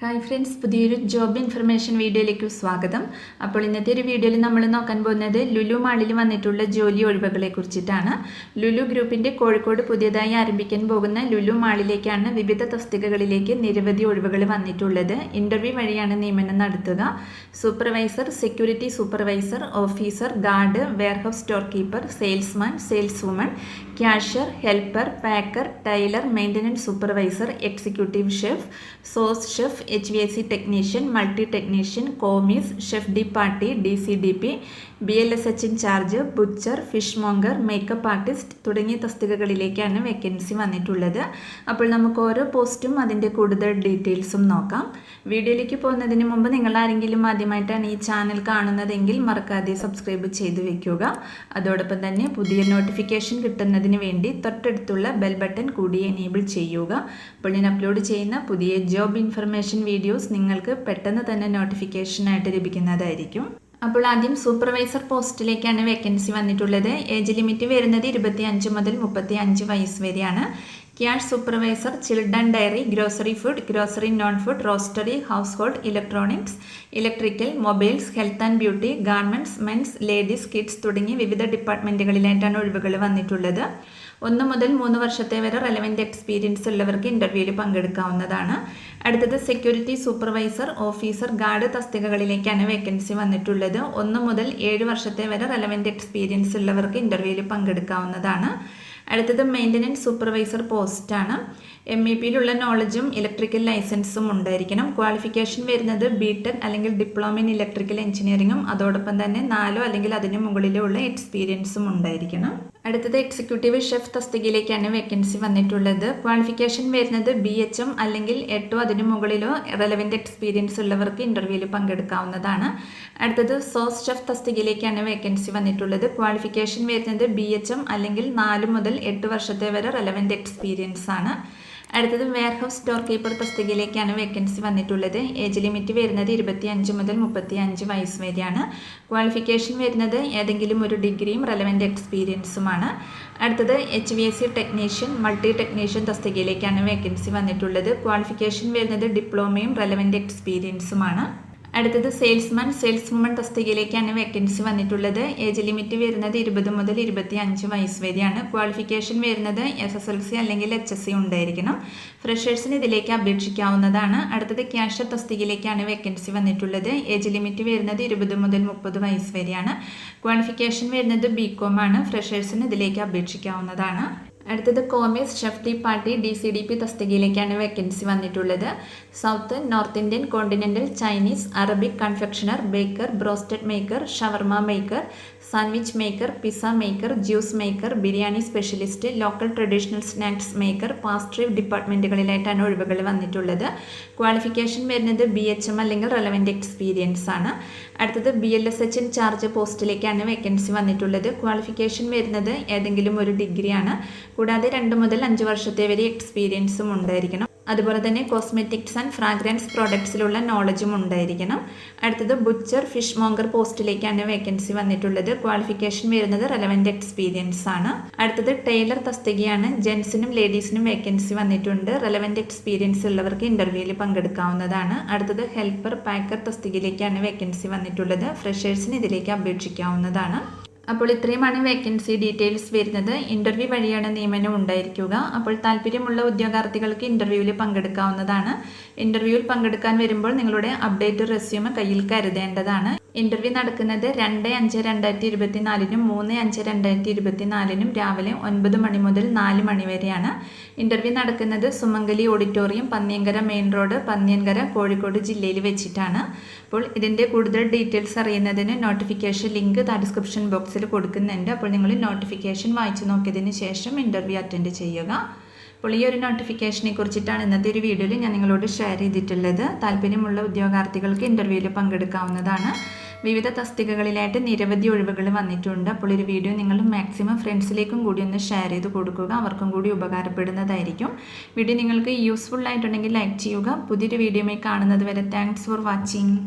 Hi friends, പുതിയൊരു job information വീഡിയോയിലേക്ക് സ്വാഗതം. അപ്പോൾ ഇന്നത്തെ ഒരു വീഡിയോയിൽ നമ്മൾ നോക്കാൻ പോകുന്നത് ലുലു മാളിൽ വന്നിട്ടുള്ള ജോലി ഒഴിവുകളെ കുറിച്ചിട്ടാണ്. ലുലു ഗ്രൂപ്പിൻ്റെ കോഴിക്കോട് പുതിയതായി ആരംഭിക്കാൻ പോകുന്ന ലുലു മാളിലേക്കാണ് വിവിധ തസ്തികകളിലേക്ക് നിരവധി ഒഴിവുകൾ വന്നിട്ടുള്ളത്. ഇൻ്റർവ്യൂ വഴിയാണ് നിയമനം നടത്തുക. Supervisor, security supervisor, officer, guard, warehouse store keeper, salesman, sales woman, cashier, helper, packer, tailor, maintenance supervisor, executive chef, sous chef, HVAC technician, multi technician, commis, chef de partie, DCDP, BLSH in charge, butcher, fishmonger, makeup artist തുടങ്ങിയ തസ്തികകളിലേക്കാണ് vacancy വന്നിട്ടുള്ളത്. അപ്പോൾ നമുക്ക് ഓരോ പോസ്റ്റും അതിൻ്റെ കൂടുതൽ ഡീറ്റെയിൽസും നോക്കാം. വീഡിയോയിലേക്ക് പോകുന്നതിന് മുമ്പ് നിങ്ങൾ ആരെങ്കിലും ആദ്യമായിട്ടാണ് ഈ ചാനൽ കാണുന്നതെങ്കിൽ മറക്കാതെ സബ്സ്ക്രൈബ് ചെയ്ത് വെക്കുക. അതോടൊപ്പം തന്നെ പുതിയ നോട്ടിഫിക്കേഷൻ കിട്ടുന്നതിന് വേണ്ടി തൊട്ടടുത്തുള്ള ബെൽ ബട്ടൺ കൂടി എനേബിൾ ചെയ്യുക. അപ്പോൾ ഞാൻ അപ്ലോഡ് ചെയ്യുന്ന പുതിയ ജോബ് ഇൻഫർമേഷൻ വീഡിയോസ് നിങ്ങൾക്ക് പെട്ടെന്ന് തന്നെ നോട്ടിഫിക്കേഷനായിട്ട് ലഭിക്കുന്നതായിരിക്കും. അപ്പോൾ ആദ്യം സൂപ്പർവൈസർ പോസ്റ്റിലേക്കാണ് വേക്കൻസി വന്നിട്ടുള്ളത്. ഏജ് ലിമിറ്റ് വരുന്നത് 25 മുതൽ 35 വയസ്സ് വരെയാണ്. Cash supervisor, children dairy, grocery food, grocery non food, roastery, household, electronics, electrical, mobiles, health and beauty, garments, men's, ladies, kids തുടങ്ങി വിവിധ ഡിപ്പാർട്ട്മെൻറ്റുകളിലായിട്ടാണ് ഒഴിവുകൾ വന്നിട്ടുള്ളത്. 1 മുതൽ 3 വർഷത്തെ വരെ റെലവൻറ്റ് എക്സ്പീരിയൻസ് ഉള്ളവർക്ക് ഇൻ്റർവ്യൂവിൽ പങ്കെടുക്കാവുന്നതാണ്. അടുത്തത് സെക്യൂരിറ്റി സൂപ്പർവൈസർ, ഓഫീസർ, ഗാർഡ് തസ്തികകളിലേക്കാണ് വേക്കൻസി വന്നിട്ടുള്ളത്. 1 മുതൽ 7 വർഷത്തെ വരെ റെലവൻറ്റ് എക്സ്പീരിയൻസ് ഉള്ളവർക്ക് ഇൻ്റർവ്യൂവിൽ പങ്കെടുക്കാവുന്നതാണ്. അടുത്തത് മെയിൻ്റനൻസ് സൂപ്പർവൈസർ പോസ്റ്റാണ്. MEPയിലുള്ള നോളജും ഇലക്ട്രിക്കൽ ലൈസൻസും ഉണ്ടായിരിക്കണം. ക്വാളിഫിക്കേഷൻ വരുന്നത് BTech അല്ലെങ്കിൽ ഡിപ്ലോമ ഇൻ ഇലക്ട്രിക്കൽ എഞ്ചിനീയറിംഗും അതോടൊപ്പം തന്നെ 4 അല്ലെങ്കിൽ അതിന് മുകളിലുള്ള എക്സ്പീരിയൻസും ഉണ്ടായിരിക്കണം. അടുത്തത് എക്സിക്യൂട്ടീവ് ഷെഫ് തസ്തികയിലേക്കാണ് വേക്കൻസി വന്നിട്ടുള്ളത്. ക്വാളിഫിക്കേഷൻ വരുന്നത് BHM അല്ലെങ്കിൽ 8 അതിന് മുകളിലോ റെലവൻറ്റ് എക്സ്പീരിയൻസ് ഉള്ളവർക്ക് ഇൻ്റർവ്യൂവിൽ പങ്കെടുക്കാവുന്നതാണ്. അടുത്തത് സോസ് ഷെഫ് തസ്തികയിലേക്കാണ് വേക്കൻസി വന്നിട്ടുള്ളത്. ക്വാളിഫിക്കേഷൻ വരുന്നത് BHM അല്ലെങ്കിൽ 4 മുതൽ 8 വർഷത്തെ വരെ റെലവൻറ്റ് എക്സ്പീരിയൻസ് ആണ്. അടുത്തത് വെയർഹൗസ് സ്റ്റോർ കീപ്പർ തസ്തികയിലേക്കാണ് വേക്കൻസി വന്നിട്ടുള്ളത്. ഏജ് ലിമിറ്റ് വരുന്നത് 25 മുതൽ 35 വയസ്സ് വരെയാണ്. ക്വാളിഫിക്കേഷൻ വരുന്നത് ഏതെങ്കിലും ഒരു ഡിഗ്രിയും റെലവൻറ്റ് എക്സ്പീരിയൻസുമാണ്. അടുത്തത് HVAC ടെക്നീഷ്യൻ, മൾട്ടി ടെക്നീഷ്യൻ തസ്തികയിലേക്കാണ് വേക്കൻസി വന്നിട്ടുള്ളത്. ക്വാളിഫിക്കേഷൻ വരുന്നത് ഡിപ്ലോമയും റെലവൻറ്റ് എക്സ്പീരിയൻസുമാണ്. അടുത്തത് സെയിൽസ്മാൻ, സെയിൽസ് വുമൺ തസ്തികയിലേക്കാണ് വേക്കൻസി വന്നിട്ടുള്ളത്. ഏജ് ലിമിറ്റ് വരുന്നത് 20 മുതൽ 25 വയസ്സ് വരെയാണ്. ക്വാളിഫിക്കേഷൻ വരുന്നത് SSLC അല്ലെങ്കിൽ HSC ഉണ്ടായിരിക്കണം. ഫ്രഷേഴ്സിന് ഇതിലേക്ക് അപേക്ഷിക്കാവുന്നതാണ്. അടുത്തത് ക്യാഷ്യർ തസ്തികയിലേക്കാണ് വേക്കൻസി വന്നിട്ടുള്ളത്. ഏജ് ലിമിറ്റ് വരുന്നത് 20 മുതൽ 30 വയസ്സ് വരെയാണ്. ക്വാളിഫിക്കേഷൻ വരുന്നത് BCom ആണ്. ഫ്രഷേഴ്സിന് ഇതിലേക്ക് അപേക്ഷിക്കാവുന്നതാണ്. അടുത്തത് commis, chef de partie, DCDP തസ്തികയിലേക്കാണ് വേക്കൻസി വന്നിട്ടുള്ളത്. South, north Indian, continental, Chinese, Arabic confectioner, baker, broasted maker, shawarma maker, sandwich maker, pizza maker, juice maker, biryani specialist, local traditional snacks maker, pastry ഡിപ്പാർട്ട്മെൻറ്റുകളിലായിട്ടാണ് ഒഴിവുകൾ വന്നിട്ടുള്ളത്. Qualification വരുന്നത് BHM അല്ലെങ്കിൽ relevant experience ആണ്. അടുത്തത് BLSH in charge പോസ്റ്റിലേക്കാണ് vacancy വന്നിട്ടുള്ളത്. Qualification വരുന്നത് ഏതെങ്കിലും ഒരു ഡിഗ്രിയാണ്. കൂടാതെ 2 മുതൽ 5 വർഷത്തെ വരെ എക്സ്പീരിയൻസും ഉണ്ടായിരിക്കണം. അതുപോലെ തന്നെ കോസ്മെറ്റിക്സ് ആൻഡ് ഫ്രാഗ്രൻസ് പ്രോഡക്ട്സിലുള്ള നോളജും ഉണ്ടായിരിക്കണം. അടുത്തത് ബുച്ചർ, ഫിഷ് മോങ്കർ പോസ്റ്റിലേക്കാണ് വേക്കൻസി വന്നിട്ടുള്ളത്. ക്വാളിഫിക്കേഷൻ വരുന്നത് റെലവൻറ്റ് എക്സ്പീരിയൻസ് ആണ്. അടുത്തത് ടൈലർ തസ്തികയാണ്. ജെൻസിനും ലേഡീസിനും വേക്കൻസി വന്നിട്ടുണ്ട്. റെലവൻറ്റ് എക്സ്പീരിയൻസ് ഉള്ളവർക്ക് ഇൻ്റർവ്യൂവിൽ പങ്കെടുക്കാവുന്നതാണ്. അടുത്തത് ഹെൽപ്പർ, പാക്കർ തസ്തികയിലേക്കാണ് വേക്കൻസി വന്നിട്ടുള്ളത്. ഫ്രഷേഴ്സിന് ഇതിലേക്ക് അപേക്ഷിക്കാവുന്നതാണ്. അപ്പോൾ ഇത്രയുമാണ് വേക്കൻസി ഡീറ്റെയിൽസ് വരുന്നത്. ഇൻ്റർവ്യൂ വഴിയാണ് നിയമനം ഉണ്ടായിരിക്കുക. അപ്പോൾ താല്പര്യമുള്ള ഉദ്യോഗാർത്ഥികൾക്ക് ഇൻ്റർവ്യൂവിൽ പങ്കെടുക്കാവുന്നതാണ്. ഇൻ്റർവ്യൂവിൽ പങ്കെടുക്കാൻ വരുമ്പോൾ നിങ്ങളുടെ അപ്ഡേറ്റ് റെസ്യൂമ് കയ്യിൽ കരുതേണ്ടതാണ്. ഇൻ്റർവ്യൂ നടക്കുന്നത് 2/5/2024 3/5/2024 രാവിലെ 9 മണി മുതൽ 4 മണി വരെയാണ്. ഇൻ്റർവ്യൂ നടക്കുന്നത് Sumangali auditorium, Panniyankara main road, Panniyankara, Kozhikode ജില്ലയിൽ വെച്ചിട്ടാണ്. അപ്പോൾ ഇതിൻ്റെ കൂടുതൽ ഡീറ്റെയിൽസ് അറിയുന്നതിന് നോട്ടിഫിക്കേഷൻ ലിങ്ക് ഡിസ്ക്രിപ്ഷൻ ബോക്സിൽ കൊടുക്കുന്നുണ്ട്. അപ്പോൾ നിങ്ങൾ നോട്ടിഫിക്കേഷൻ വായിച്ചു നോക്കിയതിന് ശേഷം ഇൻ്റർവ്യൂ അറ്റൻഡ് ചെയ്യുക. അപ്പോൾ ഈ ഒരു നോട്ടിഫിക്കേഷനെ കുറിച്ചിട്ടാണ് ഇന്നത്തെ ഒരു വീഡിയോയിൽ ഞാൻ നിങ്ങളോട് ഷെയർ ചെയ്തിട്ടുള്ളത്. താല്പര്യമുള്ള ഉദ്യോഗാർത്ഥികൾക്ക് ഇൻ്റർവ്യൂവിൽ പങ്കെടുക്കാവുന്നതാണ്. വിവിധ തസ്തികകളിലായിട്ട് നിരവധി ഒഴിവുകൾ വന്നിട്ടുണ്ട്. അപ്പോൾ ഒരു വീഡിയോ നിങ്ങൾ മാക്സിമം ഫ്രണ്ട്സിലേക്കും കൂടി ഒന്ന് ഷെയർ ചെയ്ത് കൊടുക്കുക. അവർക്കും കൂടി ഉപകാരപ്പെടുന്നതായിരിക്കും. വീഡിയോ നിങ്ങൾക്ക് യൂസ്ഫുൾ ആയിട്ടുണ്ടെങ്കിൽ ലൈക്ക് ചെയ്യുക. പുതിയൊരു വീഡിയോയുമായി കാണുന്നത് വരെ താങ്ക്സ് ഫോർ വാച്ചിങ്.